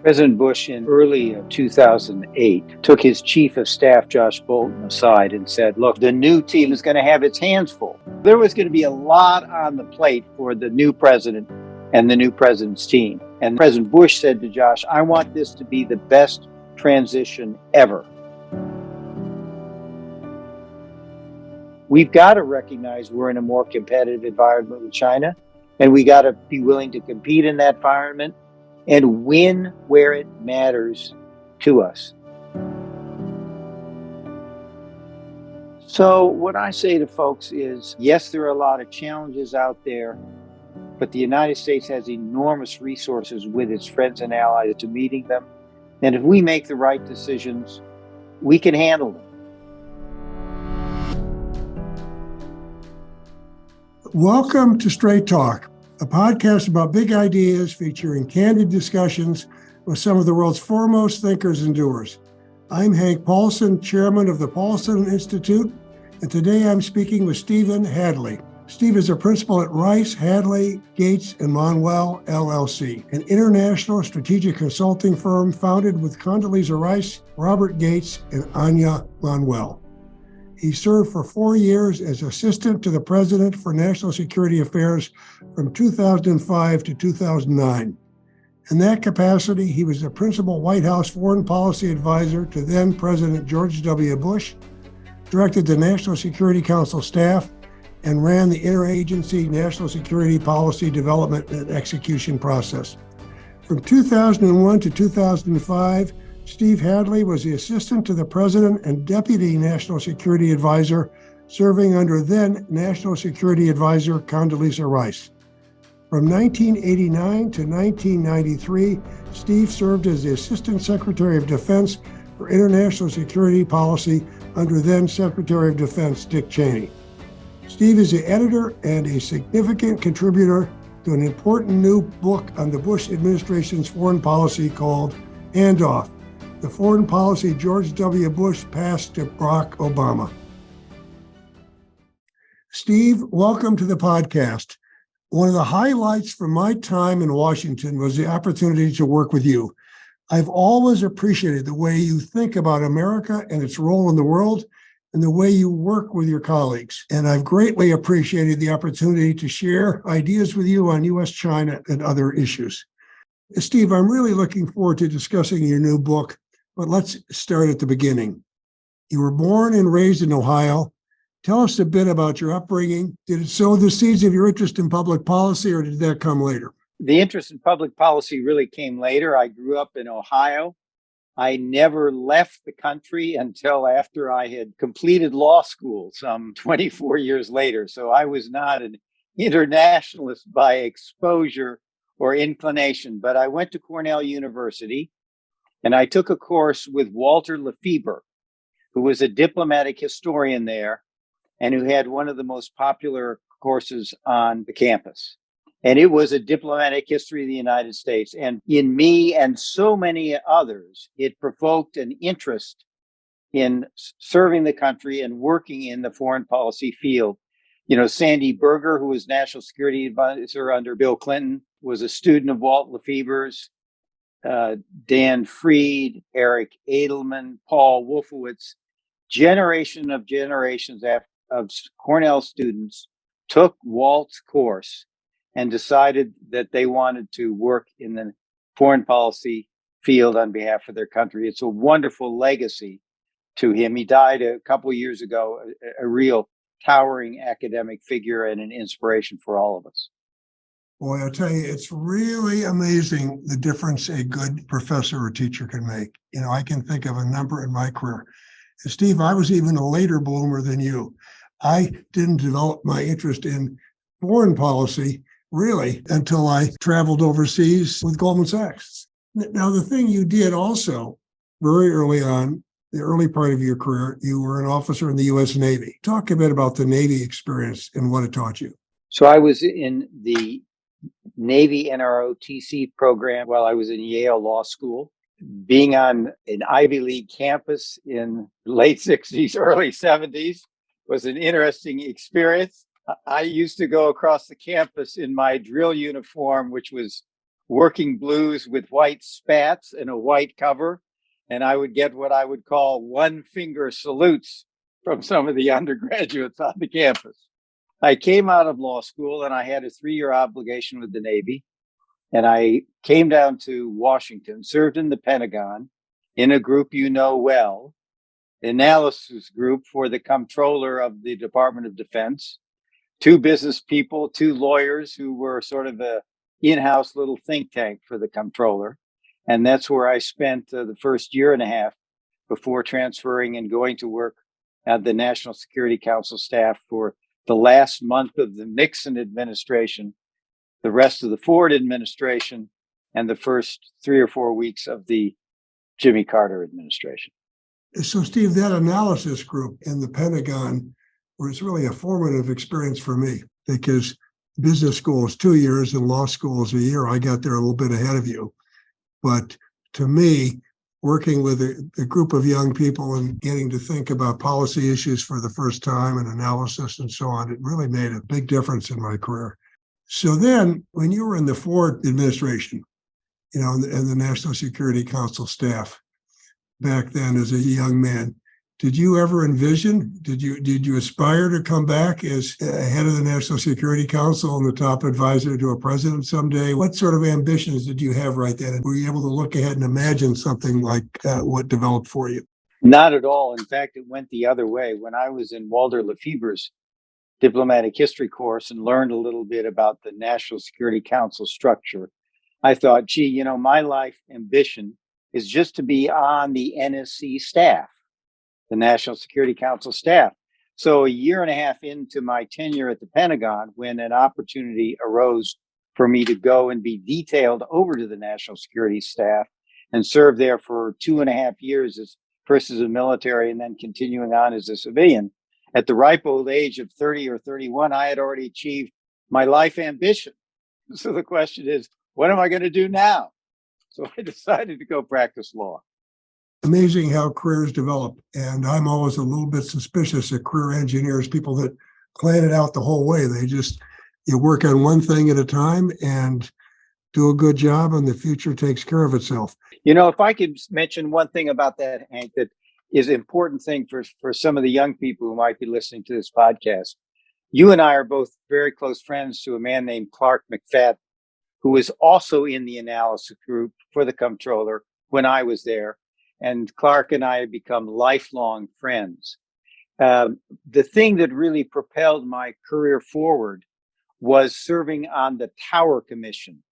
President Bush in early 2008 took his chief of staff, Josh Bolten, aside and said, look, the new team is going to have its hands full. There was going to be a lot on the plate for the new president and the new president's team. And President Bush said to Josh, I want this to be the best transition ever. We've got to recognize we're in a more competitive environment with China, and we got to be willing to compete in that environment and win where it matters to us. So what I say to folks is, yes, there are a lot of challenges out there, but the United States has enormous resources with its friends and allies to meeting them. And if we make the right decisions, we can handle them. Welcome to Straight Talk, a podcast about big ideas featuring candid discussions with some of the world's foremost thinkers and doers. I'm Hank Paulson, chairman of the Paulson Institute, and today I'm speaking with Stephen Hadley. Steve is a principal at Rice, Hadley, Gates, and Manuel, LLC, an international strategic consulting firm founded with Condoleezza Rice, Robert Gates, and Anya Manuel. He served for 4 years as assistant to the president for national security affairs from 2005 to 2009. In that capacity, he was the principal White House foreign policy advisor to then President George W. Bush, directed the National Security Council staff, and ran the interagency national security policy development and execution process. From 2001 to 2005, Steve Hadley was the assistant to the president and deputy national security advisor, serving under then National Security Advisor Condoleezza Rice. From 1989 to 1993, Steve served as the Assistant Secretary of Defense for International Security Policy under then Secretary of Defense Dick Cheney. Steve is the editor and a significant contributor to an important new book on the Bush administration's foreign policy called Handoff: The Foreign Policy George W. Bush Passed to Barack Obama. Steve, welcome to the podcast. One of the highlights from my time in Washington was the opportunity to work with you. I've always appreciated the way you think about America and its role in the world, and the way you work with your colleagues. And I've greatly appreciated the opportunity to share ideas with you on U.S., China, and other issues. Steve, I'm really looking forward to discussing your new book, but let's start at the beginning. You were born and raised in Ohio. Tell us a bit about your upbringing. Did it sow the seeds of your interest in public policy, or did that come later? The interest in public policy really came later. I grew up in Ohio. I never left the country until after I had completed law school some 24 years later. So I was not an internationalist by exposure or inclination, but I went to Cornell University and I took a course with Walter Lefebvre, who was a diplomatic historian there and who had one of the most popular courses on the campus. And it was a diplomatic history of the United States. And in me and so many others, it provoked an interest in serving the country and working in the foreign policy field. You know, Sandy Berger, who was national security advisor under Bill Clinton, was a student of Walt Lefebvre's. Dan Freed, Eric Edelman, Paul Wolfowitz, generations of Cornell students took Walt's course and decided that they wanted to work in the foreign policy field on behalf of their country. It's a wonderful legacy to him. He died a couple of years ago, a real towering academic figure and an inspiration for all of us. Boy, I'll tell you, it's really amazing the difference a good professor or teacher can make. You know, I can think of a number in my career. And Steve, I was even a later bloomer than you. I didn't develop my interest in foreign policy really until I traveled overseas with Goldman Sachs. Now, the thing you did also very early on, the early part of your career, you were an officer in the U.S. Navy. Talk a bit about the Navy experience and what it taught you. So I was in the Navy NROTC program while I was in Yale Law School. Being on an Ivy League campus in the late 60s, early 70s was an interesting experience. I used to go across the campus in my drill uniform, which was working blues with white spats and a white cover. And I would get what I would call one finger salutes from some of the undergraduates on the campus. I came out of law school and I had a 3-year obligation with the Navy. And I came down to Washington, served in the Pentagon in a group you know well, analysis group for the comptroller of the Department of Defense, 2 business people, 2 lawyers who were sort of a in-house little think tank for the comptroller. And that's where I spent the first year and a half before transferring and going to work at the National Security Council staff for the last month of the Nixon administration, the rest of the Ford administration, and the first 3 or 4 weeks of the Jimmy Carter administration. So, Steve, that analysis group in the Pentagon was really a formative experience for me because business school is 2 years and law school is a year. I got there a little bit ahead of you. But to me, working with a group of young people and getting to think about policy issues for the first time and analysis and so on, it really made a big difference in my career. So then when you were in the Ford administration, and the National Security Council staff back then as a young man, did you ever envision, did you aspire to come back as head of the National Security Council and the top advisor to a president someday? What sort of ambitions did you have right then? Were you able to look ahead and imagine something like what developed for you? Not at all. In fact, it went the other way. When I was in Walter Lefebvre's diplomatic history course and learned a little bit about the National Security Council structure, I thought, gee, my life ambition is just to be on the NSC staff, the National Security Council staff. So a year and a half into my tenure at the Pentagon, when an opportunity arose for me to go and be detailed over to the National Security staff and serve there for 2.5 years as first as a military and then continuing on as a civilian, at the ripe old age of 30 or 31, I had already achieved my life ambition. So the question is, what am I going to do now? So I decided to go practice law. Amazing how careers develop. And I'm always a little bit suspicious of career engineers, people that plan it out the whole way. You work on one thing at a time and do a good job and the future takes care of itself. If I could mention one thing about that, Hank, that is an important thing for some of the young people who might be listening to this podcast. You and I are both very close friends to a man named Clark McFadden, who was also in the analysis group for the comptroller when I was there. And Clark and I have become lifelong friends. The thing that really propelled my career forward was serving on the Tower Commission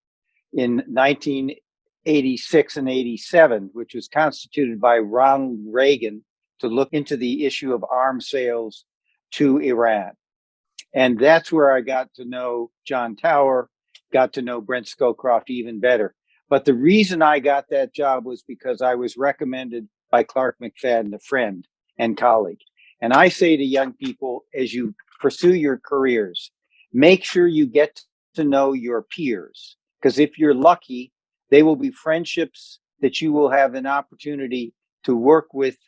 in 1986 and 87, which was constituted by Ronald Reagan to look into the issue of arms sales to Iran. And that's where I got to know John Tower, got to know Brent Scowcroft even better. But the reason I got that job was because I was recommended by Clark McFadden, a friend and colleague. And I say to young people, as you pursue your careers, make sure you get to know your peers. Because if you're lucky, they will be friendships that you will have an opportunity to work with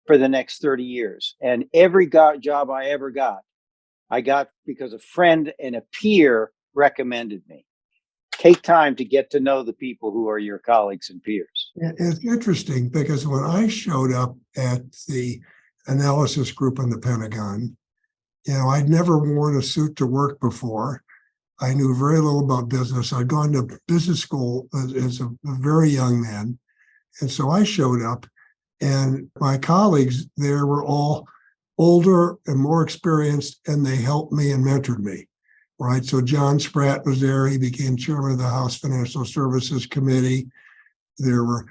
for the next 30 years. And every job I ever got, I got because a friend and a peer recommended me. Take time to get to know the people who are your colleagues and peers. It's interesting because when I showed up at the analysis group in the Pentagon, I'd never worn a suit to work before. I knew very little about business. I'd gone to business school as a very young man. And so I showed up and my colleagues there were all older and more experienced, and they helped me and mentored me. Right. So John Spratt was there. He became chairman of the House Financial Services Committee. There were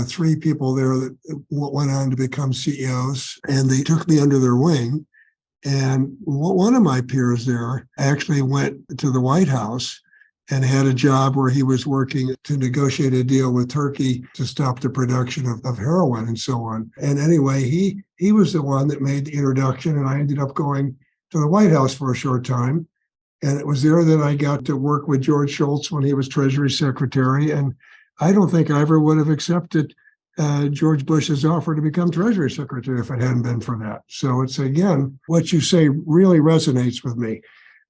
3 people there that went on to become CEOs, and they took me under their wing. And one of my peers there actually went to the White House and had a job where he was working to negotiate a deal with Turkey to stop the production of heroin and so on. And anyway, he was the one that made the introduction, and I ended up going to the White House for a short time. And it was there that I got to work with George Shultz when he was Treasury Secretary. And I don't think I ever would have accepted George Bush's offer to become Treasury Secretary if it hadn't been for that. So it's, again, what you say really resonates with me.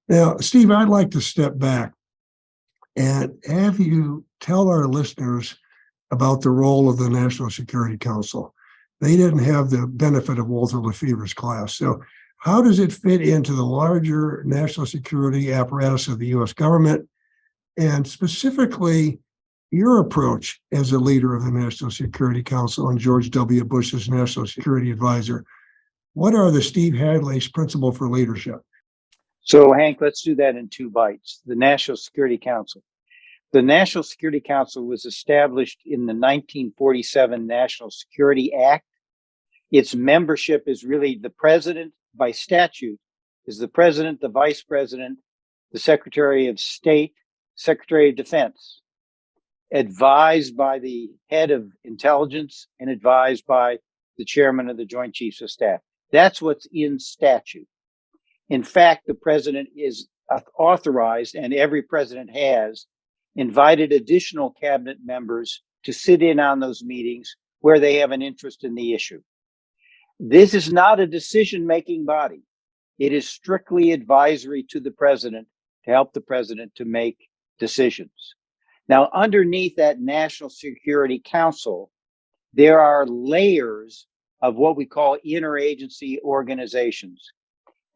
Now, Steve, I'd like to step back And have you tell our listeners about the role of the National Security Council? They didn't have the benefit of Walter Lefevre's class. So how does it fit into the larger national security apparatus of the U.S. government? And specifically, your approach as a leader of the National Security Council and George W. Bush's National Security Advisor. What are the Steve Hadley's principle for leadership? So, Hank, let's do that in 2 bites. The National Security Council. The National Security Council was established in the 1947 National Security Act. Its membership is really the president by statute, is the president, the vice president, the Secretary of State, Secretary of Defense, advised by the head of intelligence and advised by the chairman of the Joint Chiefs of Staff. That's what's in statute. In fact, the president is authorized, and every president has invited additional cabinet members to sit in on those meetings where they have an interest in the issue. This is not a decision-making body. It is strictly advisory to the president to help the president to make decisions. Now, underneath that National Security Council, there are layers of what we call interagency organizations.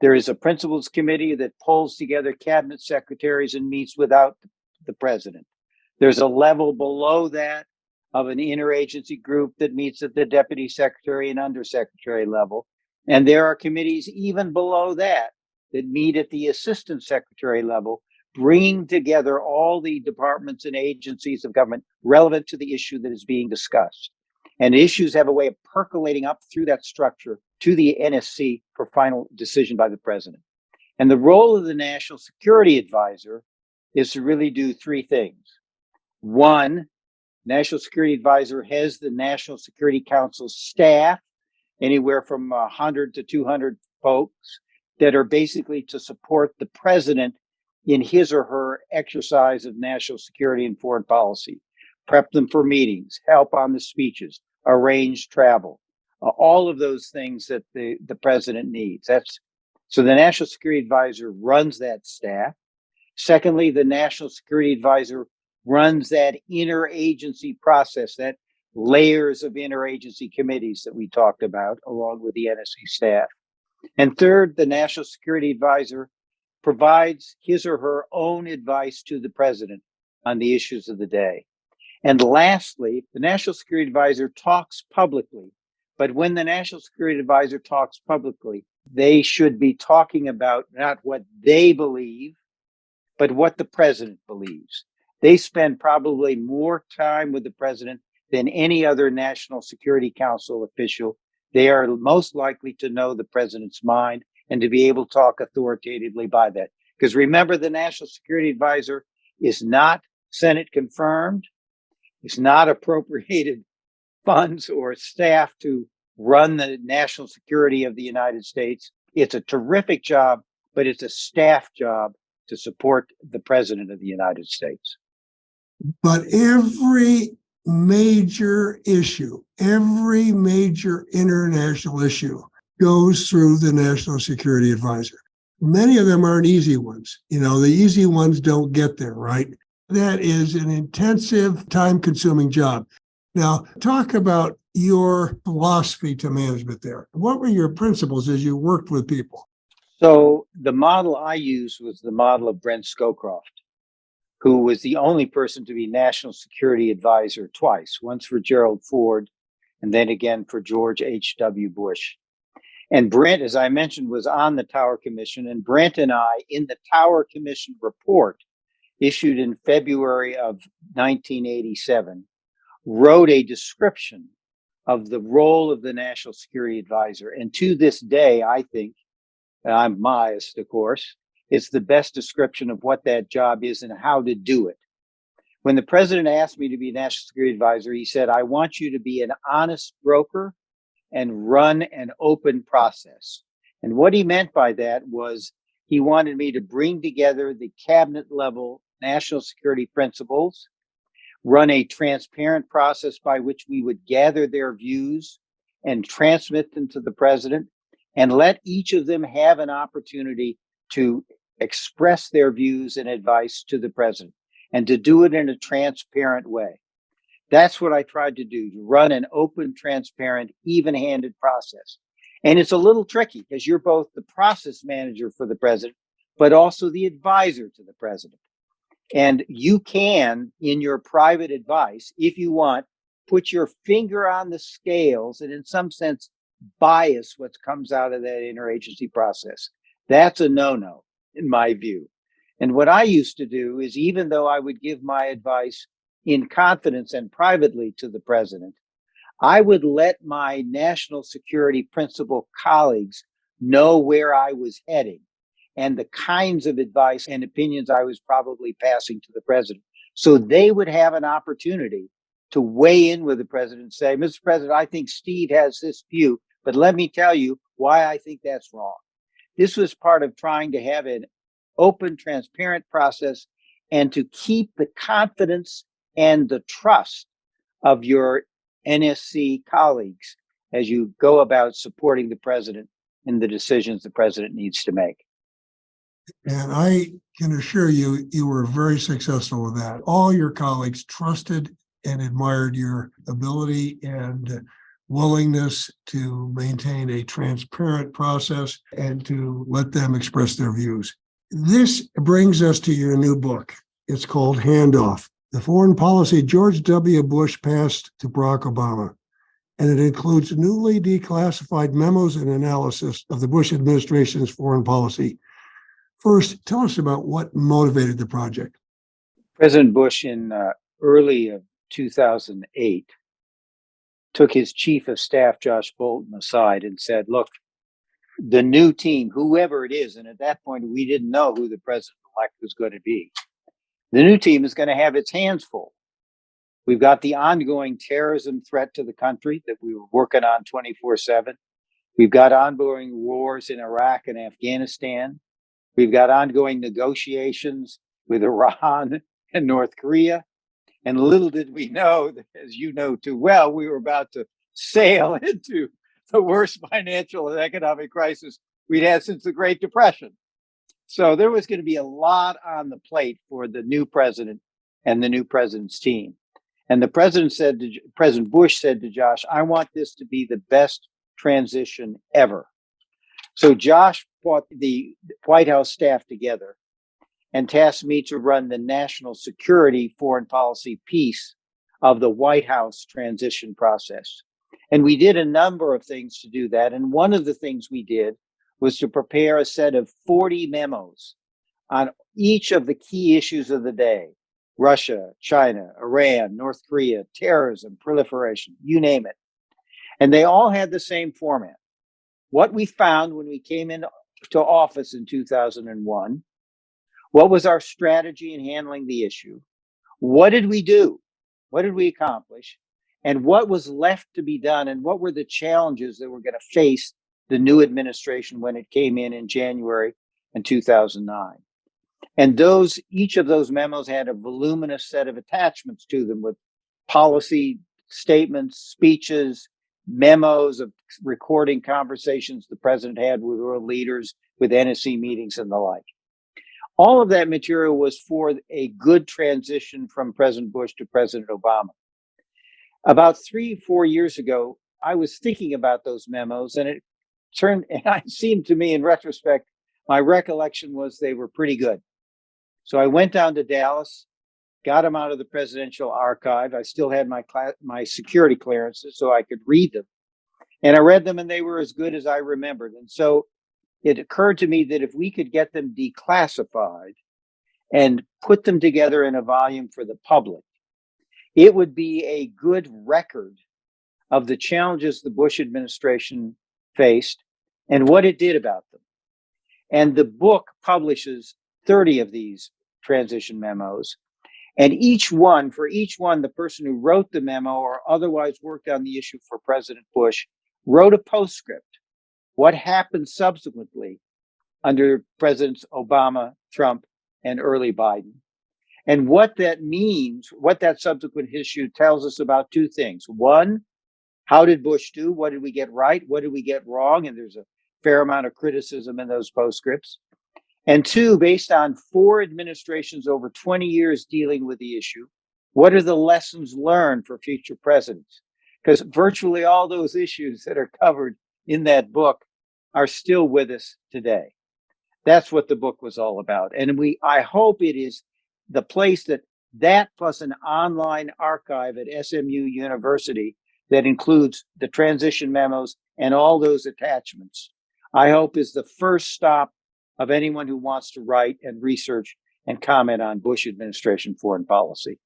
There is a principals committee that pulls together cabinet secretaries and meets without the president. There's a level below that of an interagency group that meets at the deputy secretary and undersecretary level. And there are committees even below that that meet at the assistant secretary level, bringing together all the departments and agencies of government relevant to the issue that is being discussed. And issues have a way of percolating up through that structure to the NSC for final decision by the president. And the role of the National Security Advisor is to really do 3 things. 1, National Security Advisor has the National Security Council staff, anywhere from 100 to 200 folks, that are basically to support the president in his or her exercise of national security and foreign policy, prep them for meetings, help on the speeches, arrange travel, all of those things that the president needs. So the National Security Advisor runs that staff. Secondly, the National Security Advisor runs that interagency process, that layers of interagency committees that we talked about, along with the NSC staff. And third, the National Security Advisor provides his or her own advice to the president on the issues of the day. And lastly, the National Security Advisor talks publicly. But when the National Security Advisor talks publicly, they should be talking about not what they believe, but what the president believes. They spend probably more time with the president than any other National Security Council official. They are most likely to know the president's mind and to be able to talk authoritatively by that. Because remember, the National Security Advisor is not Senate confirmed. It's not appropriated funds or staff to run the national security of the United States. It's a terrific job, but it's a staff job to support the president of the United States. But every major issue, every major international issue goes through the National Security Advisor. Many of them aren't easy ones. The easy ones don't get there, right? That is an intensive, time-consuming job. Now, talk about your philosophy to management there. What were your principles as you worked with people? So the model I used was the model of Brent Scowcroft, who was the only person to be National Security Advisor twice, once for Gerald Ford and then again for George H.W. Bush. And Brent, as I mentioned, was on the Tower Commission, and Brent and I, in the Tower Commission report issued in February of 1987, wrote a description of the role of the National Security Advisor. And to this day, I think, and I'm biased, of course, it's the best description of what that job is and how to do it. When the president asked me to be National Security Advisor, he said, I want you to be an honest broker and run an open process. And what he meant by that was he wanted me to bring together the cabinet level national security principles, run a transparent process by which we would gather their views and transmit them to the president, and let each of them have an opportunity to express their views and advice to the president. and to do it in a transparent way. That's what I tried to do, to run an open, transparent, even-handed process. And it's a little tricky because you're both the process manager for the president, but also the advisor to the president. And you can, in your private advice, if you want, put your finger on the scales and in some sense bias what comes out of that interagency process. That's a no-no in my view. And what I used to do is, even though I would give my advice in confidence and privately to the president, I would let my national security principal colleagues know where I was heading and the kinds of advice and opinions I was probably passing to the president. So they would have an opportunity to weigh in with the president and say, Mr. President, I think Steve has this view, but let me tell you why I think that's wrong. This was part of trying to have an open, transparent process and to keep the confidence and the trust of your NSC colleagues as you go about supporting the president in the decisions the president needs to make. And I can assure you, you were very successful with that. All your colleagues trusted and admired your ability and willingness to maintain a transparent process and to let them express their views. This brings us to your new book. It's called Handoff: The Foreign Policy George W. Bush Passed to Barack Obama. And it includes newly declassified memos and analysis of the Bush administration's foreign policy. First, tell us about what motivated the project. President Bush, in early 2008, took his chief of staff, Josh Bolten, aside and said, look, the new team, whoever it is, and at that point, we didn't know who the president-elect was going to be. The new team is going to have its hands full. We've got the ongoing terrorism threat to the country that we were working on 24/7. We've got ongoing wars in Iraq and Afghanistan. We've got ongoing negotiations with Iran and North Korea. And little did we know, as you know too well, we were about to sail into the worst financial and economic crisis we'd had since the Great Depression. So there was going to be a lot on the plate for the new president and the new president's team. And the president said to President Bush said to Josh, I want this to be the best transition ever. So Josh brought the White House staff together and tasked me to run the national security foreign policy piece of the White House transition process. And we did a number of things to do that. And one of the things we did was to prepare a set of 40 memos on each of the key issues of the day: Russia, China, Iran, North Korea, terrorism, proliferation, you name it. And they all had the same format. What we found when we came into office in 2001, what was our strategy in handling the issue? What did we do? What did we accomplish? And what was left to be done? And what were the challenges that were going to face the new administration when it came in January in 2009? And each of those memos had a voluminous set of attachments to them with policy statements, speeches, memos of recording conversations the president had with world leaders, with NSC meetings and the like. All of that material was for a good transition from President Bush to President Obama. About 3-4 years ago, I was thinking about those memos, and it seemed to me in retrospect, my recollection was they were pretty good. So I went down to Dallas, got them out of the presidential archive. I still had my security clearances so I could read them. And I read them and they were as good as I remembered. And so it occurred to me that if we could get them declassified and put them together in a volume for the public, it would be a good record of the challenges the Bush administration faced and what it did about them. And the book publishes 30 of these transition memos. And for each one, the person who wrote the memo or otherwise worked on the issue for President Bush wrote a postscript. What happened subsequently under Presidents Obama, Trump, and early Biden? And what that means, what that subsequent issue tells us about two things. One, how did Bush do? What did we get right? What did we get wrong? And there's a fair amount of criticism in those postscripts. And two, based on 4 administrations over 20 years dealing with the issue, what are the lessons learned for future presidents? Because virtually all those issues that are covered in that book are still with us today. That's what the book was all about. And I hope it is the place that plus an online archive at SMU University that includes the transition memos and all those attachments, I hope is the first stop of anyone who wants to write and research and comment on Bush administration foreign policy.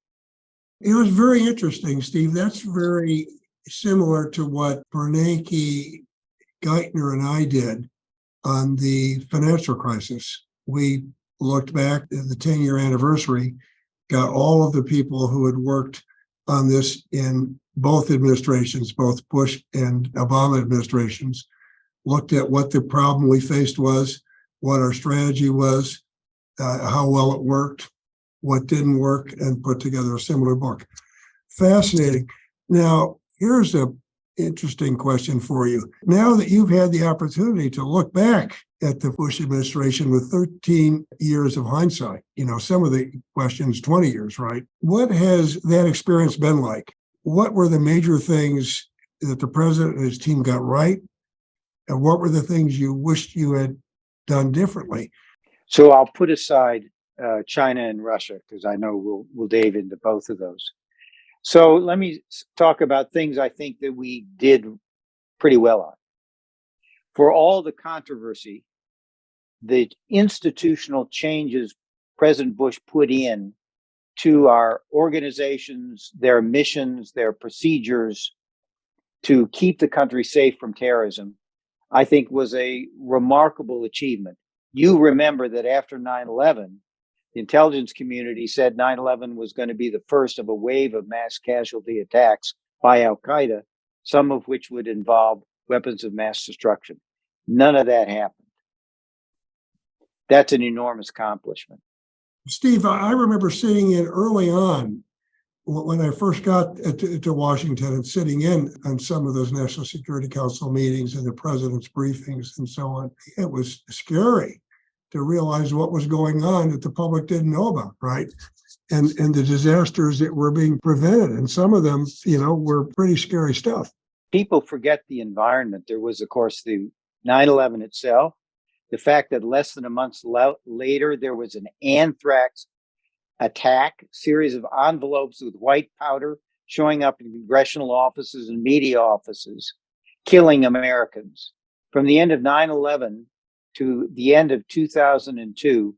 It was very interesting, Steve. That's very similar to what Bernanke, Geithner, and I did on the financial crisis. We looked back at the 10-year anniversary, got all of the people who had worked on this in both administrations, both Bush and Obama administrations, looked at what the problem we faced was, what our strategy was, how well it worked, what didn't work, and put together a similar book. Fascinating. Now, here's an interesting question for you. Now that you've had the opportunity to look back at the Bush administration with 13 years of hindsight, some of the questions, 20 years, right? What has that experience been like? What were the major things that the president and his team got right? And what were the things you wished you had done differently? So I'll put aside China and Russia, because I know we'll dive into both of those. So let me talk about things I think that we did pretty well on. For all the controversy, the institutional changes President Bush put in to our organizations, their missions, their procedures to keep the country safe from terrorism, I think was a remarkable achievement. You remember that after 9/11, the intelligence community said 9/11 was going to be the first of a wave of mass casualty attacks by Al-Qaeda, some of which would involve weapons of mass destruction. None of that happened. That's an enormous accomplishment. Steve, I remember sitting in early on when I first got to Washington and sitting in on some of those National Security Council meetings and the president's briefings and so on. It was scary to realize what was going on that the public didn't know about, right? And the disasters that were being prevented. And some of them, were pretty scary stuff. People forget the environment. There was, of course, the 9/11 itself. The fact that less than a month later, there was an anthrax attack, series of envelopes with white powder showing up in congressional offices and media offices, killing Americans. From the end of 9/11 to the end of 2002,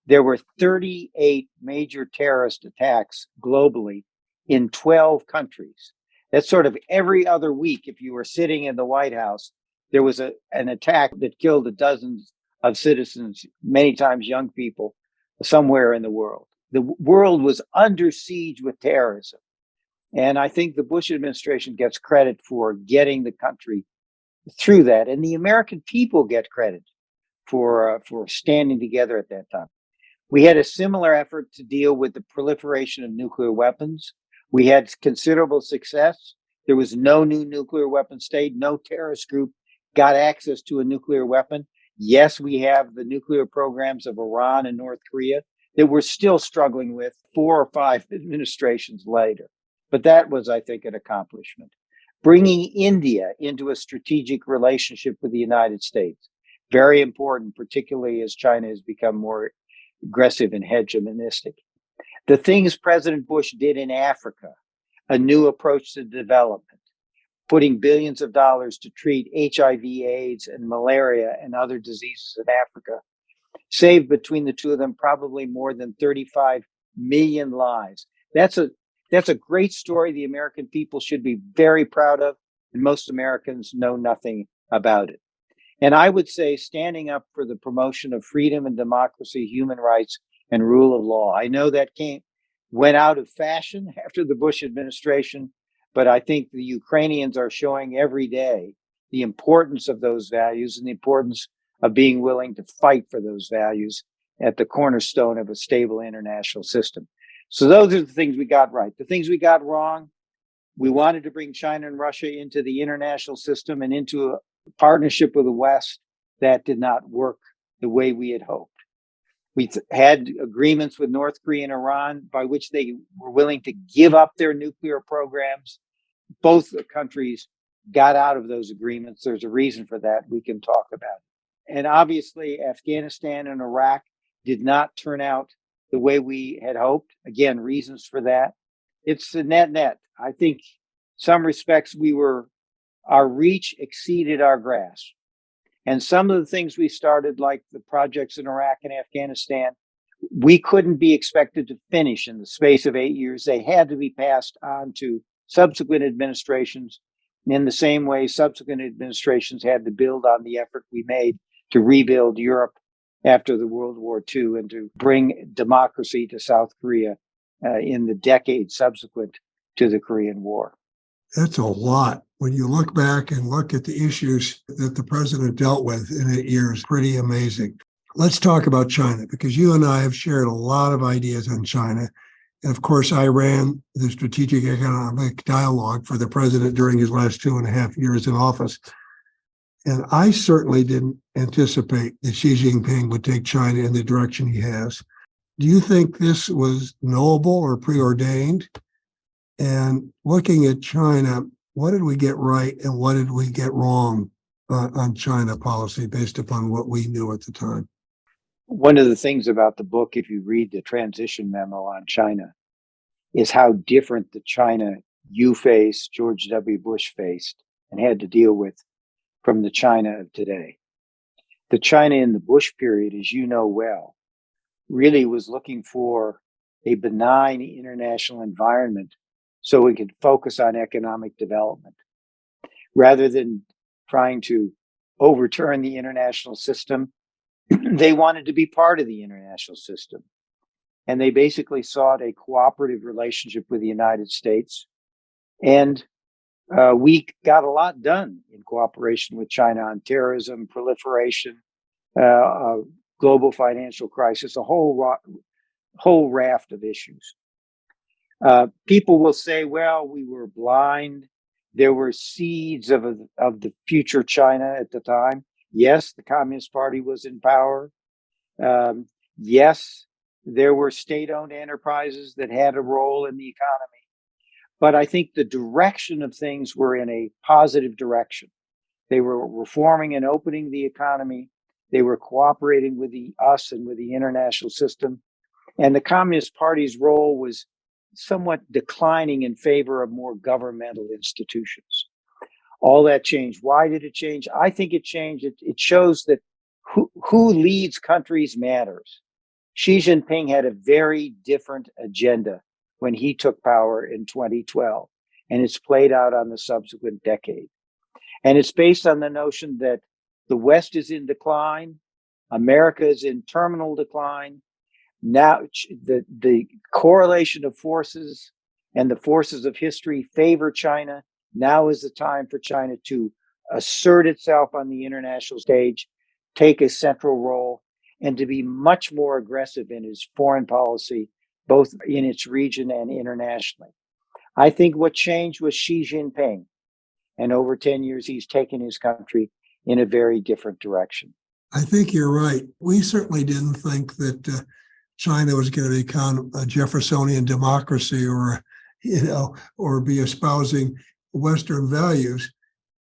there were 38 major terrorist attacks globally in 12 countries. That's sort of every other week. If you were sitting in the White House, there was an attack that killed dozens of citizens, many times young people, somewhere in the world. The world was under siege with terrorism. And I think the Bush administration gets credit for getting the country through that. And the American people get credit for standing together at that time. We had a similar effort to deal with the proliferation of nuclear weapons. We had considerable success. There was no new nuclear weapon state. No terrorist group got access to a nuclear weapon. Yes, we have the nuclear programs of Iran and North Korea that we're still struggling with 4 or 5 administrations later. But that was, I think, an accomplishment. Bringing India into a strategic relationship with the United States, very important, particularly as China has become more aggressive and hegemonistic. The things President Bush did in Africa, a new approach to development, putting billions of dollars to treat HIV, AIDS, and malaria and other diseases in Africa, saved between the two of them probably more than 35 million lives. That's a great story the American people should be very proud of, and most Americans know nothing about it. And I would say standing up for the promotion of freedom and democracy, human rights, and rule of law. I know that went out of fashion after the Bush administration, but I think the Ukrainians are showing every day the importance of those values and the importance of being willing to fight for those values at the cornerstone of a stable international system. So those are the things we got right. The things we got wrong, we wanted to bring China and Russia into the international system and into a partnership with the West. That did not work the way we had hoped. We had agreements with North Korea and Iran by which they were willing to give up their nuclear programs. Both countries got out of those agreements. There's a reason for that we can talk about. And obviously, Afghanistan and Iraq did not turn out the way we had hoped. Again, reasons for that. It's the net. I think some respects our reach exceeded our grasp. And some of the things we started, like the projects in Iraq and Afghanistan, we couldn't be expected to finish in the space of 8 years. They had to be passed on to subsequent administrations. In the same way, subsequent administrations had to build on the effort we made to rebuild Europe after the World War II and to bring democracy to South Korea in the decades subsequent to the Korean War. That's a lot. When you look back and look at the issues that the president dealt with in 8 years, pretty amazing. Let's talk about China, because you and I have shared a lot of ideas on China. And of course, I ran the strategic economic dialogue for the president during his last 2.5 years in office. And I certainly didn't anticipate that Xi Jinping would take China in the direction he has. Do you think this was knowable or preordained? And looking at China, what did we get right and what did we get wrong on China policy based upon what we knew at the time? One of the things about the book, if you read the transition memo on China, is how different the China you faced, George W. Bush faced, and had to deal with from the China of today. The China in the Bush period, as you know well, really was looking for a benign international environment so we could focus on economic development rather than trying to overturn the international system. They wanted to be part of the international system. And they basically sought a cooperative relationship with the United States. And we got a lot done in cooperation with China on terrorism, proliferation, global financial crisis, a whole raft of issues. People will say, well, we were blind. There were seeds of the future China at the time. Yes, the Communist Party was in power. Yes, there were state-owned enterprises that had a role in the economy. But I think the direction of things were in a positive direction. They were reforming and opening the economy. They were cooperating with us and with the international system. And the Communist Party's role was somewhat declining in favor of more governmental institutions. All that changed. Why did it change? I think it changed. It shows that who leads countries matters. Xi Jinping had a very different agenda when he took power in 2012, and it's played out on the subsequent decade. And it's based on the notion that the West is in decline, America is in terminal decline. Now the correlation of forces and the forces of history favor China. Now is the time for China to assert itself on the international stage, take a central role, and to be much more aggressive in its foreign policy, both in its region and internationally. I think what changed was Xi Jinping. And over 10 years, he's taken his country in a very different direction. I think you're right. We certainly didn't think that China was going to become a Jeffersonian democracy or be espousing Western values.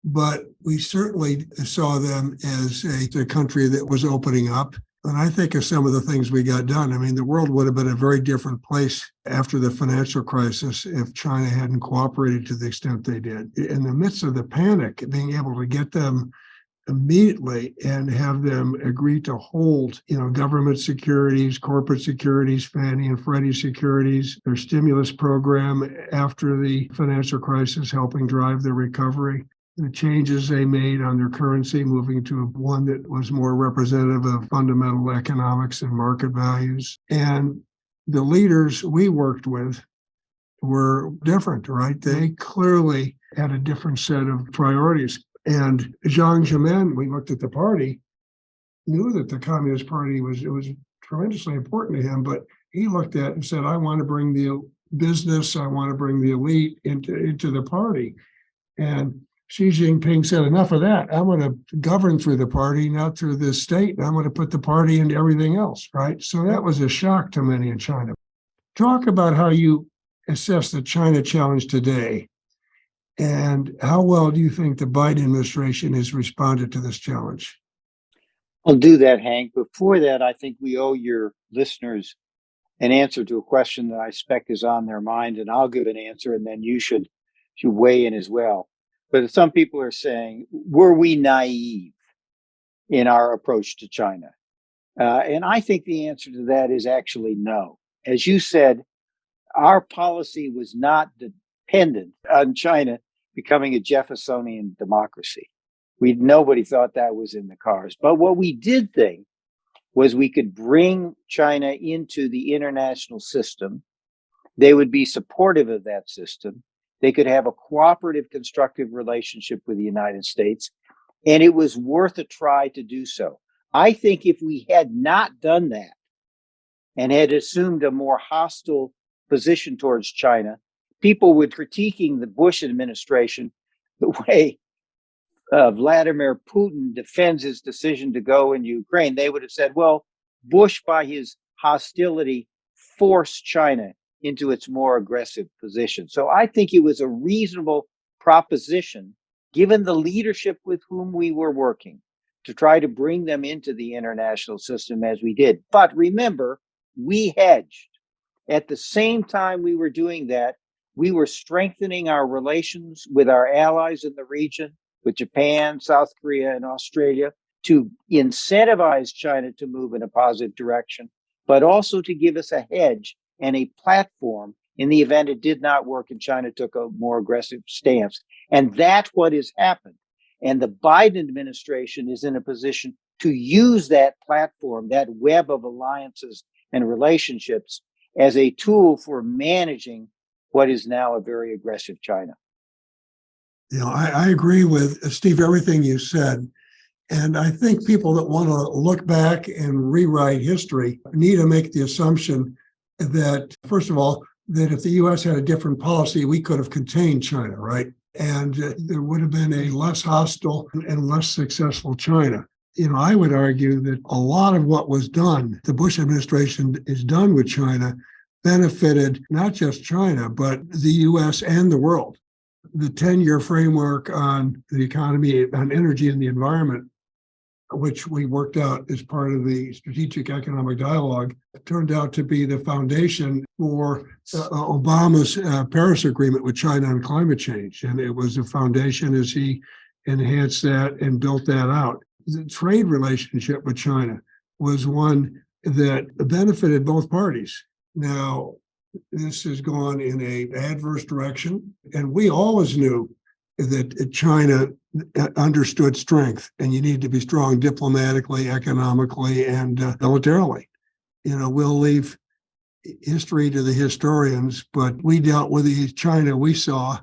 But we certainly saw them as a country that was opening up. And I think of some of the things we got done. I mean, the world would have been a very different place after the financial crisis if China hadn't cooperated to the extent they did. In the midst of the panic, being able to get them immediately and have them agree to hold, government securities, corporate securities, Fannie and Freddie securities, their stimulus program after the financial crisis, helping drive the recovery. The changes they made on their currency, moving to one that was more representative of fundamental economics and market values. And the leaders we worked with were different, right? They clearly had a different set of priorities. And Jiang Zemin, we looked at the party, knew that the Communist Party was tremendously important to him, but he looked at it and said, I want to bring the business, I want to bring the elite into the party. And Xi Jinping said, enough of that. I'm going to govern through the party, not through this state. And I'm going to put the party into everything else, right? So that was a shock to many in China. Talk about how you assess the China challenge today, and how well do you think the Biden administration has responded to this challenge? I'll do that, Hank. Before that, I think we owe your listeners an answer to a question that I expect is on their mind, and I'll give an answer, and then you should weigh in as well. But some people are saying, were we naive in our approach to China? And I think the answer to that is actually no. As you said, our policy was not dependent on China becoming a Jeffersonian democracy. Nobody thought that was in the cards. But what we did think was we could bring China into the international system. They would be supportive of that system. They could have a cooperative, constructive relationship with the United States. And it was worth a try to do so. I think if we had not done that and had assumed a more hostile position towards China, people were critiquing the Bush administration the way Vladimir Putin defends his decision to go in Ukraine. They would have said, well, Bush, by his hostility, forced China into its more aggressive position. So I think it was a reasonable proposition, given the leadership with whom we were working, to try to bring them into the international system as we did. But remember, we hedged. At the same time we were doing that, we were strengthening our relations with our allies in the region, with Japan, South Korea, and Australia, to incentivize China to move in a positive direction, but also to give us a hedge and a platform in the event it did not work and China took a more aggressive stance. And that's what has happened. And the Biden administration is in a position to use that platform, that web of alliances and relationships, as a tool for managing what is now a very aggressive China. I agree with Steve, everything you said. And I think people that want to look back and rewrite history need to make the assumption that, first of all, that if the U.S. had a different policy, we could have contained China, right? And there would have been a less hostile and less successful China. I would argue that a lot of what was done, the Bush administration is done with China, benefited not just China, but the U.S. and the world. The 10-year framework on the economy, on energy and the environment, which we worked out as part of the Strategic Economic Dialogue, turned out to be the foundation for Obama's Paris Agreement with China on climate change. And it was a foundation as he enhanced that and built that out. The trade relationship with China was one that benefited both parties. Now, this has gone in an adverse direction, and we always knew that China understood strength, and you need to be strong diplomatically, economically, and militarily. We'll leave history to the historians, but we dealt with the China we saw,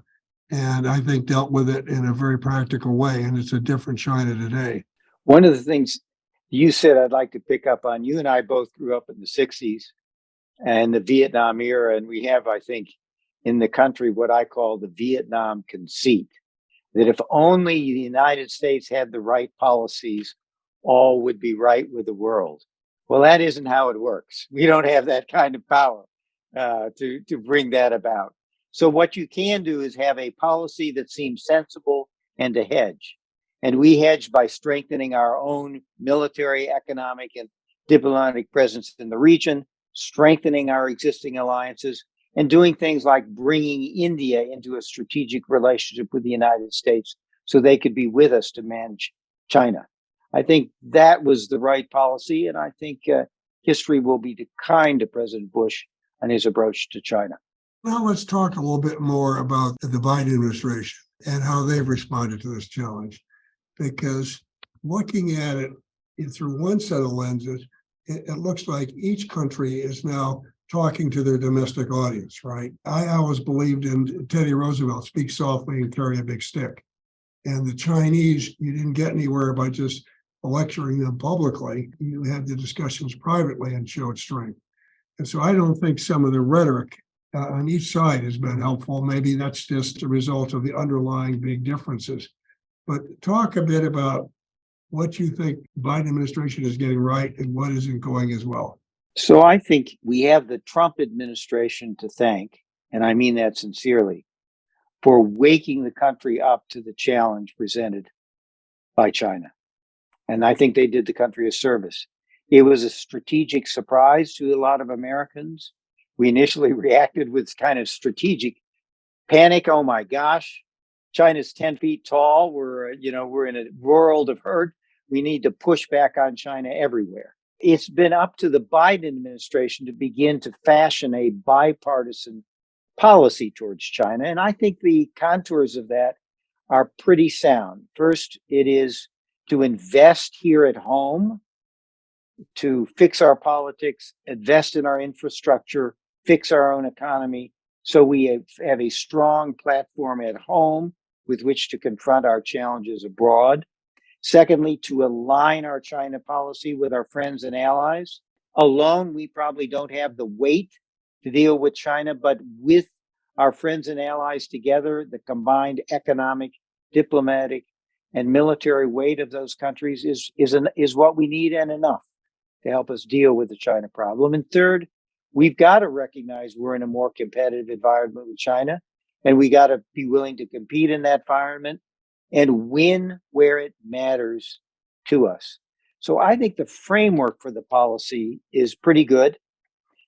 and I think dealt with it in a very practical way, and it's a different China today. One of the things you said I'd like to pick up on, you and I both grew up in the 60s and the Vietnam era, and we have, I think, in the country what I call the Vietnam conceit, that if only the United States had the right policies, all would be right with the world. Well, that isn't how it works. We don't have that kind of power to bring that about. So what you can do is have a policy that seems sensible and to hedge. And we hedge by strengthening our own military, economic, and diplomatic presence in the region, strengthening our existing alliances, and doing things like bringing India into a strategic relationship with the United States so they could be with us to manage China. I think that was the right policy, and I think history will be kind to President Bush and his approach to China. Now let's talk a little bit more about the Biden administration and how they've responded to this challenge. Because looking at it through one set of lenses, it looks like each country is now talking to their domestic audience, right? I always believed in Teddy Roosevelt, speak softly and carry a big stick. And the Chinese, you didn't get anywhere by just lecturing them publicly. You had the discussions privately and showed strength. And so I don't think some of the rhetoric on each side has been helpful. Maybe that's just a result of the underlying big differences. But talk a bit about what you think Biden administration is getting right and what isn't going as well. So I think we have the Trump administration to thank, and I mean that sincerely, for waking the country up to the challenge presented by China. And I think they did the country a service. It was a strategic surprise to a lot of Americans. We initially reacted with kind of strategic panic. Oh my gosh, China's 10 feet tall. We're in a world of hurt. We need to push back on China everywhere. It's been up to the Biden administration to begin to fashion a bipartisan policy towards China. And I think the contours of that are pretty sound. First, it is to invest here at home, to fix our politics, invest in our infrastructure, fix our own economy, so we have a strong platform at home with which to confront our challenges abroad. Secondly, to align our China policy with our friends and allies. Alone, we probably don't have the weight to deal with China, but with our friends and allies together, the combined economic, diplomatic, and military weight of those countries is what we need and enough to help us deal with the China problem. And third, we've got to recognize we're in a more competitive environment with China, and we got to be willing to compete in that environment and win where it matters to us. So I think the framework for the policy is pretty good.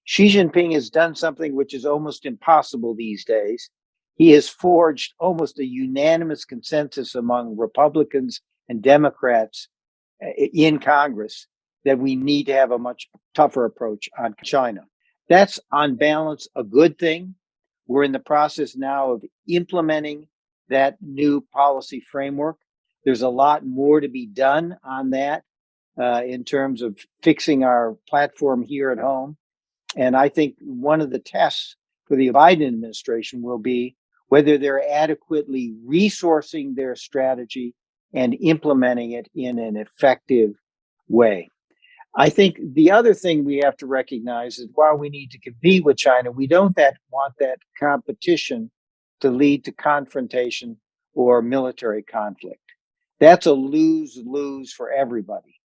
Xi Jinping has done something which is almost impossible these days. He has forged almost a unanimous consensus among Republicans and Democrats in Congress that we need to have a much tougher approach on China. That's on balance a good thing. We're in the process now of implementing that new policy framework. There's a lot more to be done on that in terms of fixing our platform here at home. And I think one of the tests for the Biden administration will be whether they're adequately resourcing their strategy and implementing it in an effective way. I think the other thing we have to recognize is while we need to compete with China, we don't want that competition to lead to confrontation or military conflict. That's a lose-lose for everybody.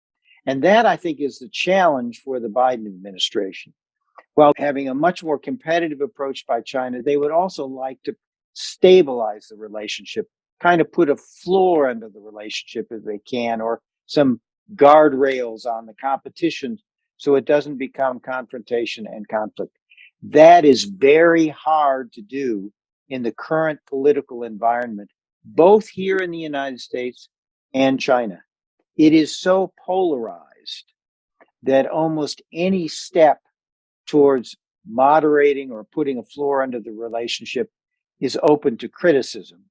And that, I think, is the challenge for the Biden administration. While having a much more competitive approach by China, they would also like to stabilize the relationship, kind of put a floor under the relationship if they can, or some guardrails on the competition so it doesn't become confrontation and conflict. That is very hard to do in the current political environment, both here in the United States and China. It is so polarized that almost any step towards moderating or putting a floor under the relationship is open to criticism.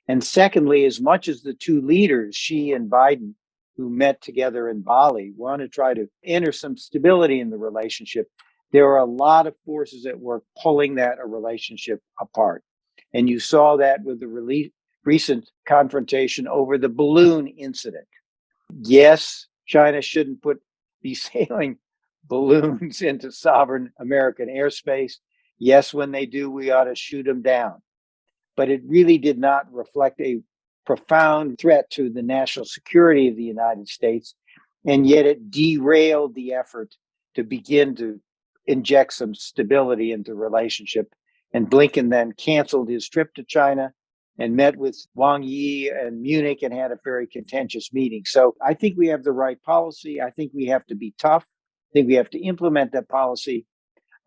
And secondly, as much as the two leaders, Xi and Biden, who met together in Bali, want to try to enter some stability in the relationship, there are a lot of forces at work pulling that relationship apart. And you saw that with the recent confrontation over the balloon incident. Yes, China shouldn't be sailing balloons into sovereign American airspace. Yes, when they do, we ought to shoot them down. But it really did not reflect a profound threat to the national security of the United States. And yet it derailed the effort to begin to inject some stability into the relationship. And Blinken then canceled his trip to China and met with Wang Yi in Munich and had a very contentious meeting. So I think we have the right policy. I think we have to be tough. I think we have to implement that policy.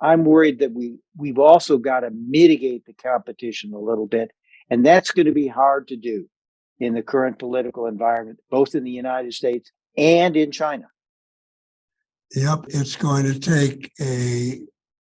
I'm worried that we've also got to mitigate the competition a little bit. And that's going to be hard to do in the current political environment, both in the United States and in China. Yep, it's going to take a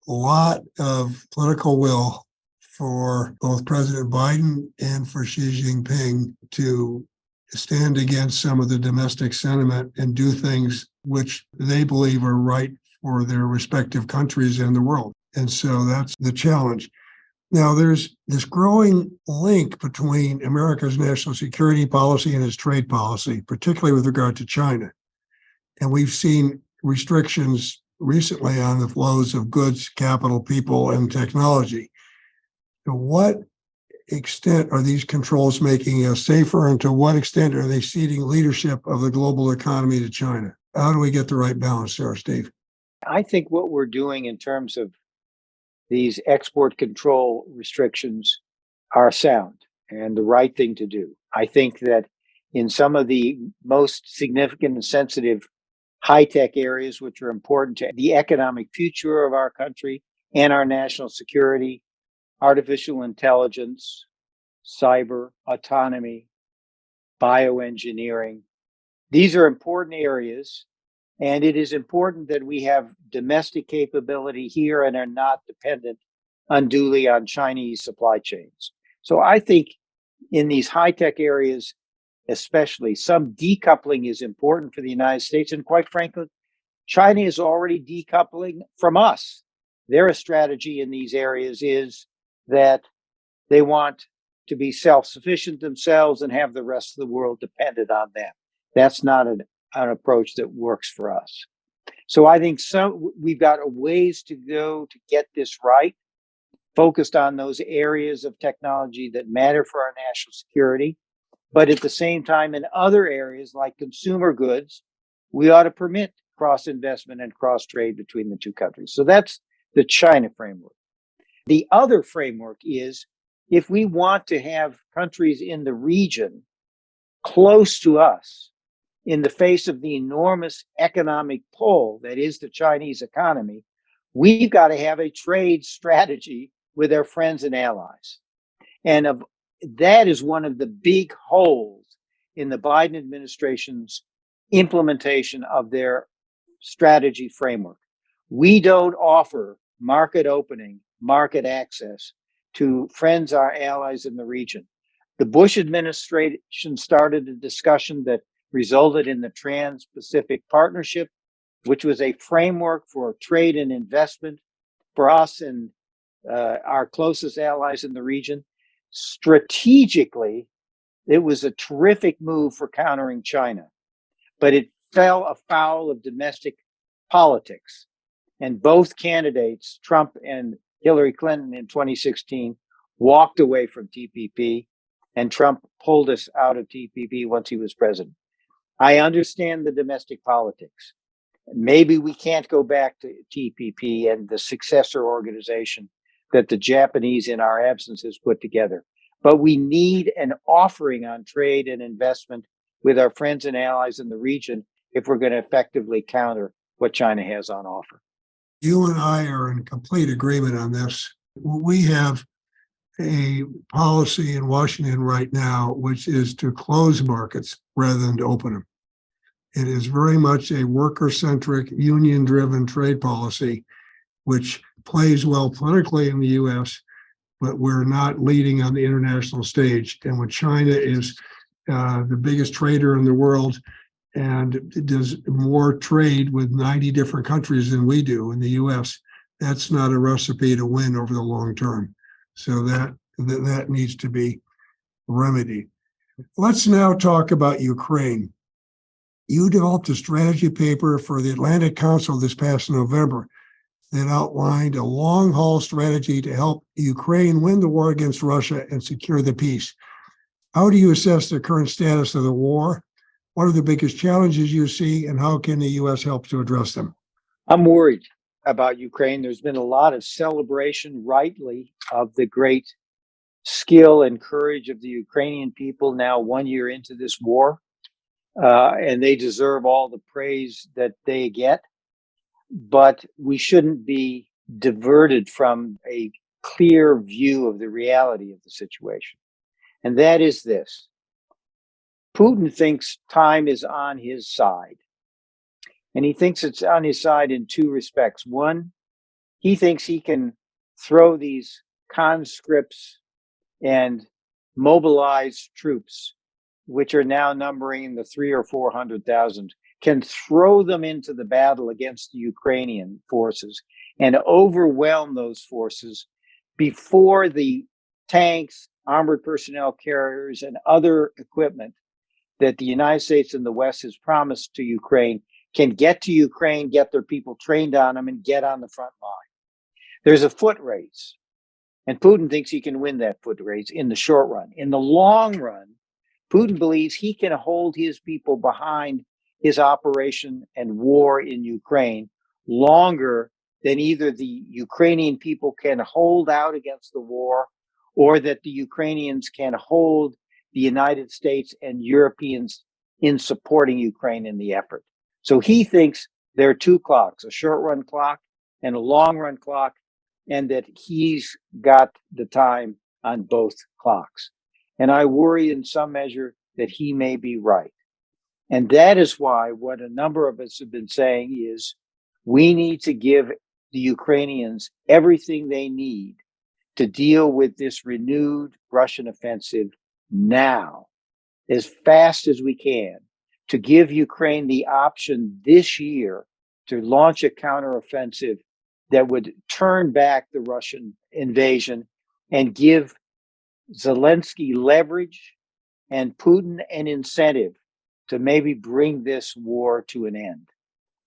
lot of political will for both President Biden and for Xi Jinping to stand against some of the domestic sentiment and do things which they believe are right for their respective countries and the world. And so that's the challenge. Now, there's this growing link between America's national security policy and its trade policy, particularly with regard to China. And we've seen restrictions recently on the flows of goods, capital, people, and technology. What extent are these controls making us safer, and to what extent are they ceding leadership of the global economy to China? How do we get the right balance there, Steve? I think what we're doing in terms of these export control restrictions are sound and the right thing to do. I think that in some of the most significant and sensitive high-tech areas, which are important to the economic future of our country and our national security, artificial intelligence, cyber, autonomy, bioengineering, these are important areas. And it is important that we have domestic capability here and are not dependent unduly on Chinese supply chains. So I think in these high-tech areas, especially, some decoupling is important for the United States. And quite frankly, China is already decoupling from us. Their strategy in these areas is that they want to be self-sufficient themselves and have the rest of the world dependent on them. That's not an approach that works for us. So I think we've got a ways to go to get this right, focused on those areas of technology that matter for our national security. But at the same time, in other areas like consumer goods, we ought to permit cross investment and cross trade between the two countries. So that's the China framework. The other framework is if we want to have countries in the region close to us in the face of the enormous economic pull that is the Chinese economy, we've got to have a trade strategy with our friends and allies. And that is one of the big holes in the Biden administration's implementation of their strategy framework. We don't offer market opening, market access to friends, our allies in the region. The Bush administration started a discussion that resulted in the Trans-Pacific Partnership, which was a framework for trade and investment for us and our closest allies in the region. Strategically, it was a terrific move for countering China, but it fell afoul of domestic politics. And both candidates, Trump and Hillary Clinton in 2016, walked away from TPP, and Trump pulled us out of TPP once he was president. I understand the domestic politics. Maybe we can't go back to TPP and the successor organization that the Japanese in our absence has put together. But we need an offering on trade and investment with our friends and allies in the region if we're going to effectively counter what China has on offer. You and I are in complete agreement on this. We have a policy in Washington right now, which is to close markets rather than to open them. It is very much a worker-centric, union-driven trade policy, which plays well politically in the U.S., but we're not leading on the international stage. And when China is the biggest trader in the world and does more trade with 90 different countries than we do in the U.S., that's not a recipe to win over the long term. So that needs to be remedied. Let's now talk about Ukraine. You developed a strategy paper for the Atlantic Council this past November that outlined a long-haul strategy to help Ukraine win the war against Russia and secure the peace. How do you assess the current status of the war? What are the biggest challenges you see, and how can the U.S. help to address them? I'm worried about Ukraine. There's been a lot of celebration, rightly, of the great skill and courage of the Ukrainian people now 1 year into this war. And they deserve all the praise that they get. But we shouldn't be diverted from a clear view of the reality of the situation. And that is this. Putin thinks time is on his side. And he thinks it's on his side in two respects. One, he thinks he can throw these conscripts and mobilize troops, which are now numbering in the 300,000 or 400,000, can throw them into the battle against the Ukrainian forces and overwhelm those forces before the tanks, armored personnel carriers, and other equipment that the United States and the West has promised to Ukraine can get to Ukraine, get their people trained on them, and get on the front line. There's a foot race And Putin thinks he can win that foot race in the short run. In the long run, Putin believes he can hold his people behind his operation and war in Ukraine longer than either the Ukrainian people can hold out against the war or that the Ukrainians can hold the United States and Europeans in supporting Ukraine in the effort. So he thinks there are two clocks, a short run clock and a long run clock, and that he's got the time on both clocks. And I worry in some measure that he may be right. And that is why what a number of us have been saying is we need to give the Ukrainians everything they need to deal with this renewed Russian offensive now, as fast as we can, to give Ukraine the option this year to launch a counteroffensive that would turn back the Russian invasion and give Zelensky leverage and Putin an incentive to maybe bring this war to an end.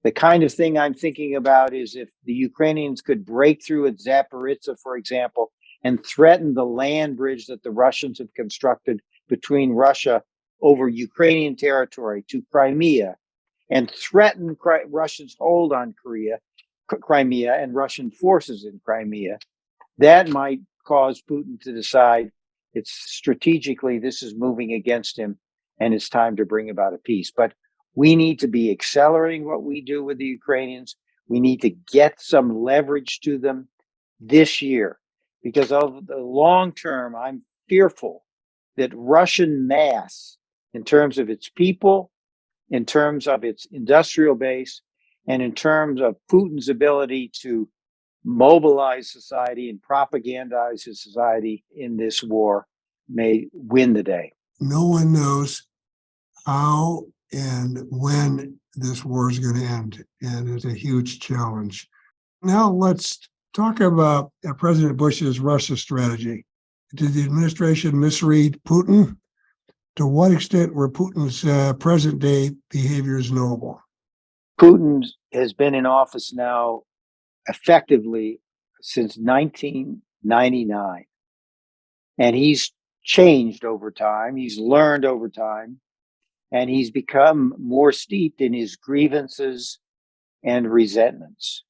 The kind of thing I'm thinking about is if the Ukrainians could break through at Zaporizhzhia, for example, and threaten the land bridge that the Russians have constructed between Russia over Ukrainian territory to Crimea, and threaten Russia's hold on Crimea and Russian forces in Crimea, that might cause Putin to decide it's strategically, this is moving against him and it's time to bring about a peace. But we need to be accelerating what we do with the Ukrainians. We need to get some leverage to them this year, because of the long term, I'm fearful that Russian mass, in terms of its people, in terms of its industrial base, and in terms of Putin's ability to mobilize society and propagandize his society in this war, may win the day. No one knows how and when this war is going to end, and it's a huge challenge. Now let's talk about President Bush's Russia strategy. Did the administration misread Putin? To what extent were Putin's present-day behaviors knowable? Putin has been in office now effectively since 1999, and he's changed over time. He's learned over time, and he's become more steeped in his grievances and resentments.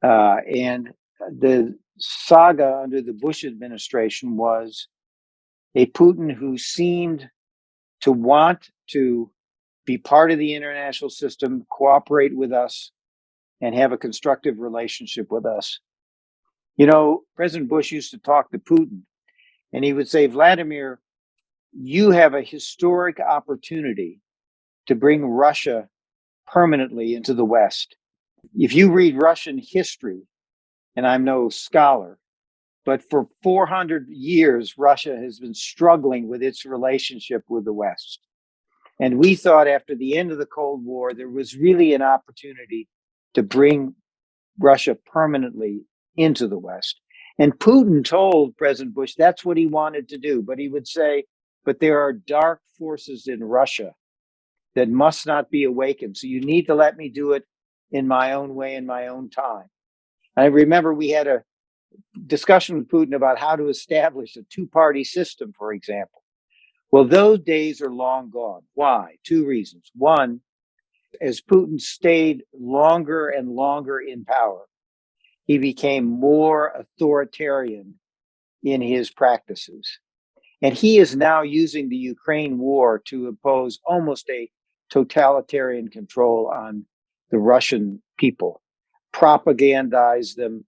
And the saga under the Bush administration was a Putin who seemed to want to be part of the international system, cooperate with us, and have a constructive relationship with us. You know, President Bush used to talk to Putin, and he would say, Vladimir, you have a historic opportunity to bring Russia permanently into the West. If you read Russian history, and I'm no scholar, but for 400 years, Russia has been struggling with its relationship with the West. And we thought after the end of the Cold War, there was really an opportunity to bring Russia permanently into the West. And Putin told President Bush that's what he wanted to do. But he would say, but there are dark forces in Russia that must not be awakened. So you need to let me do it in my own way, in my own time. I remember we had a discussion with Putin about how to establish a two-party system, for example. Well, those days are long gone. Why? Two reasons. One, as Putin stayed longer and longer in power, he became more authoritarian in his practices. And he is now using the Ukraine war to impose almost a totalitarian control on the Russian people, propagandize them,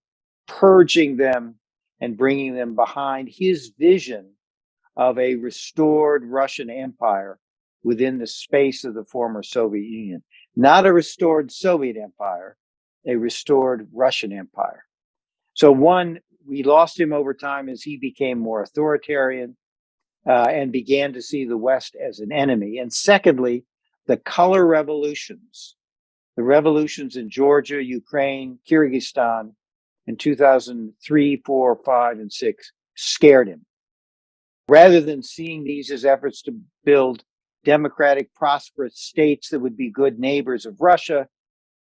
purging them, and bringing them behind his vision of a restored Russian empire within the space of the former Soviet Union. Not a restored Soviet empire, a restored Russian empire. So one, we lost him over time as he became more authoritarian and began to see the West as an enemy. And secondly, the color revolutions, the revolutions in Georgia, Ukraine, Kyrgyzstan in 2003, 4, 5, and 6 scared him. Rather than seeing these as efforts to build democratic, prosperous states that would be good neighbors of Russia,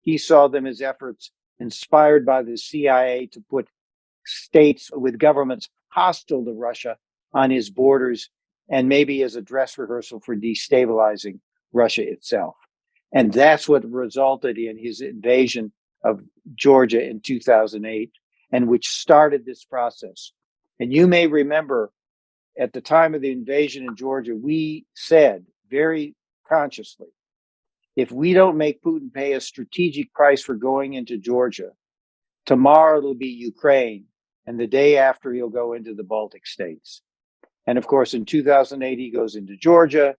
he saw them as efforts inspired by the CIA to put states with governments hostile to Russia on his borders, and maybe as a dress rehearsal for destabilizing Russia itself. And that's what resulted in his invasion of Georgia in 2008, and which started this process. And you may remember at the time of the invasion in Georgia, we said very consciously, if we don't make Putin pay a strategic price for going into Georgia, tomorrow it'll be Ukraine, and the day after he'll go into the Baltic states. And of course, in 2008, he goes into Georgia.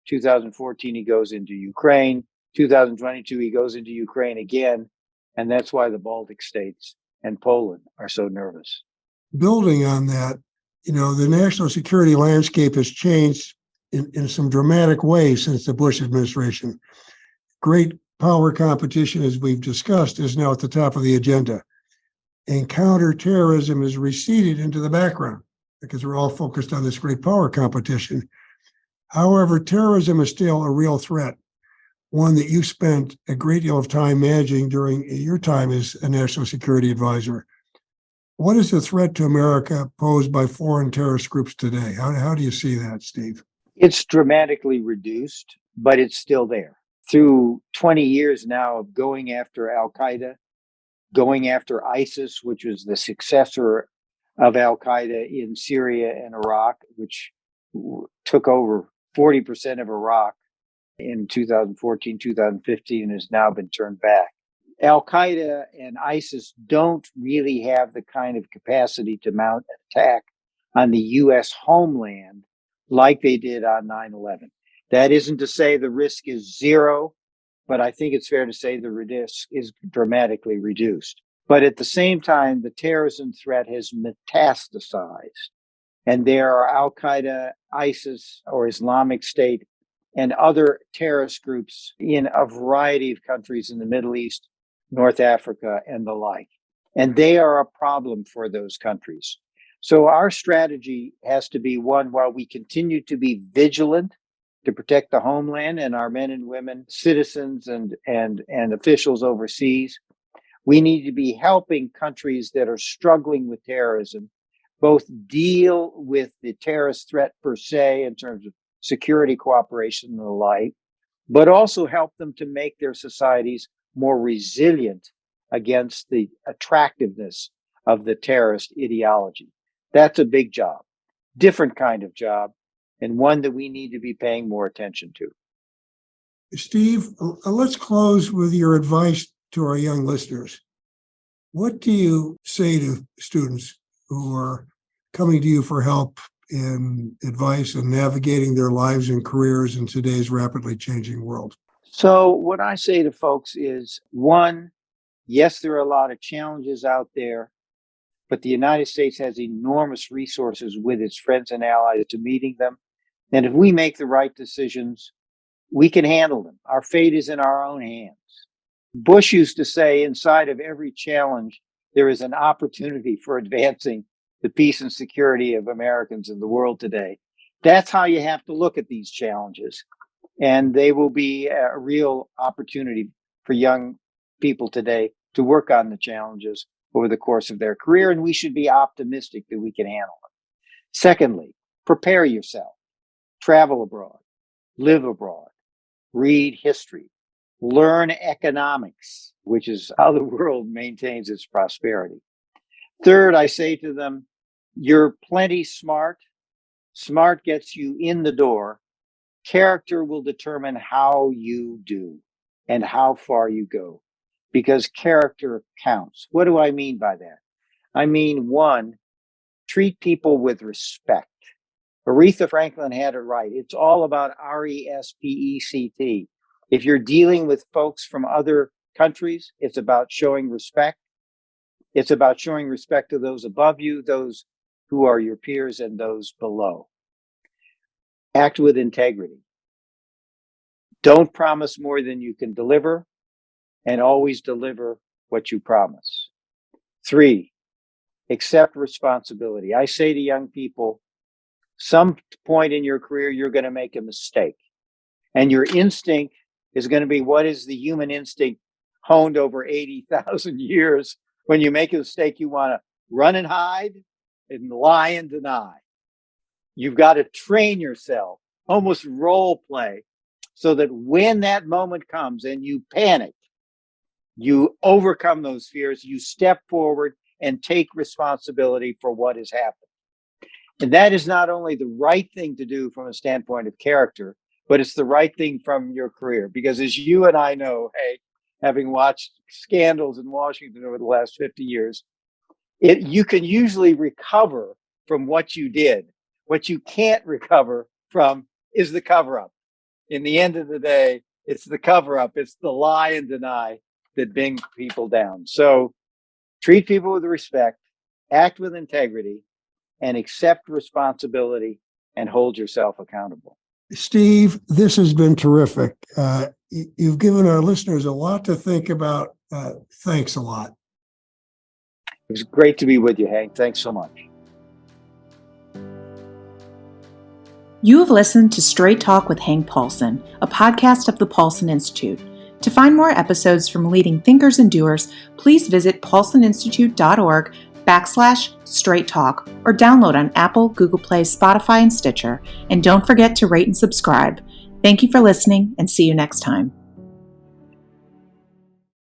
2014, he goes into Ukraine. 2022, he goes into Ukraine again. And that's why the Baltic states and Poland are so nervous. Building on that, the national security landscape has changed in some dramatic ways since the Bush administration. Great power competition, as we've discussed, is now at the top of the agenda. And counterterrorism has receded into the background because we're all focused on this great power competition. However, terrorism is still a real threat, one that you spent a great deal of time managing during your time as a national security advisor. What is the threat to America posed by foreign terrorist groups today? How do you see that, Steve? It's dramatically reduced, but it's still there. Through 20 years now of going after Al-Qaeda, going after ISIS, which was the successor of Al-Qaeda in Syria and Iraq, which took over 40% of Iraq in 2014, 2015, and has now been turned back. Al-Qaeda and ISIS don't really have the kind of capacity to mount an attack on the U.S. homeland like they did on 9/11. That isn't to say the risk is zero, but I think it's fair to say the risk is dramatically reduced. But at the same time, the terrorism threat has metastasized. And there are Al-Qaeda, ISIS, or Islamic State, and other terrorist groups in a variety of countries in the Middle East, North Africa, and the like. And they are a problem for those countries. So our strategy has to be one, while we continue to be vigilant to protect the homeland and our men and women, citizens and officials overseas, we need to be helping countries that are struggling with terrorism, both deal with the terrorist threat per se in terms of security cooperation and the like, but also help them to make their societies more resilient against the attractiveness of the terrorist ideology. That's a big job, different kind of job, and one that we need to be paying more attention to. Steve, let's close with your advice to our young listeners. What do you say to students who are coming to you for help in advice and navigating their lives and careers in today's rapidly changing world? So what I say to folks is, one, yes, there are a lot of challenges out there, but the United States has enormous resources with its friends and allies to meeting them. And if we make the right decisions, we can handle them. Our fate is in our own hands. Bush used to say, inside of every challenge, there is an opportunity for advancing the peace and security of Americans in the world today. That's how you have to look at these challenges. And they will be a real opportunity for young people today to work on the challenges over the course of their career. And we should be optimistic that we can handle them. Secondly, prepare yourself. Travel abroad, live abroad, read history, learn economics, which is how the world maintains its prosperity. Third, I say to them, you're plenty smart. Smart gets you in the door. Character will determine how you do and how far you go, because character counts. What do I mean by that? I mean, one, treat people with respect. Aretha Franklin had it right. It's all about RESPECT. If you're dealing with folks from other countries, it's about showing respect. It's about showing respect to those above you, those who are your peers, and those below. Act with integrity. Don't promise more than you can deliver, and always deliver what you promise. 3, accept responsibility. I say to young people, some point in your career, you're going to make a mistake. And your instinct is going to be, what is the human instinct honed over 80,000 years? When you make a mistake, you want to run and hide, and lie and deny. You've got to train yourself, almost role play, so that when that moment comes and you panic, you overcome those fears, you step forward and take responsibility for what has happened. And that is not only the right thing to do from a standpoint of character, but it's the right thing from your career. Because as you and I know, hey, having watched scandals in Washington over the last 50 years, you can usually recover from what you did. What you can't recover from is the cover-up. In the end of the day, it's the cover-up. It's the lie and deny that brings people down. So treat people with respect, act with integrity, and accept responsibility and hold yourself accountable. Steve, this has been terrific. You've given our listeners a lot to think about. Thanks a lot. It was great to be with you, Hank. Thanks so much. You have listened to Straight Talk with Hank Paulson, a podcast of the Paulson Institute. To find more episodes from leading thinkers and doers, please visit paulsoninstitute.org/Straight Talk or download on Apple, Google Play, Spotify, and Stitcher. And don't forget to rate and subscribe. Thank you for listening and see you next time.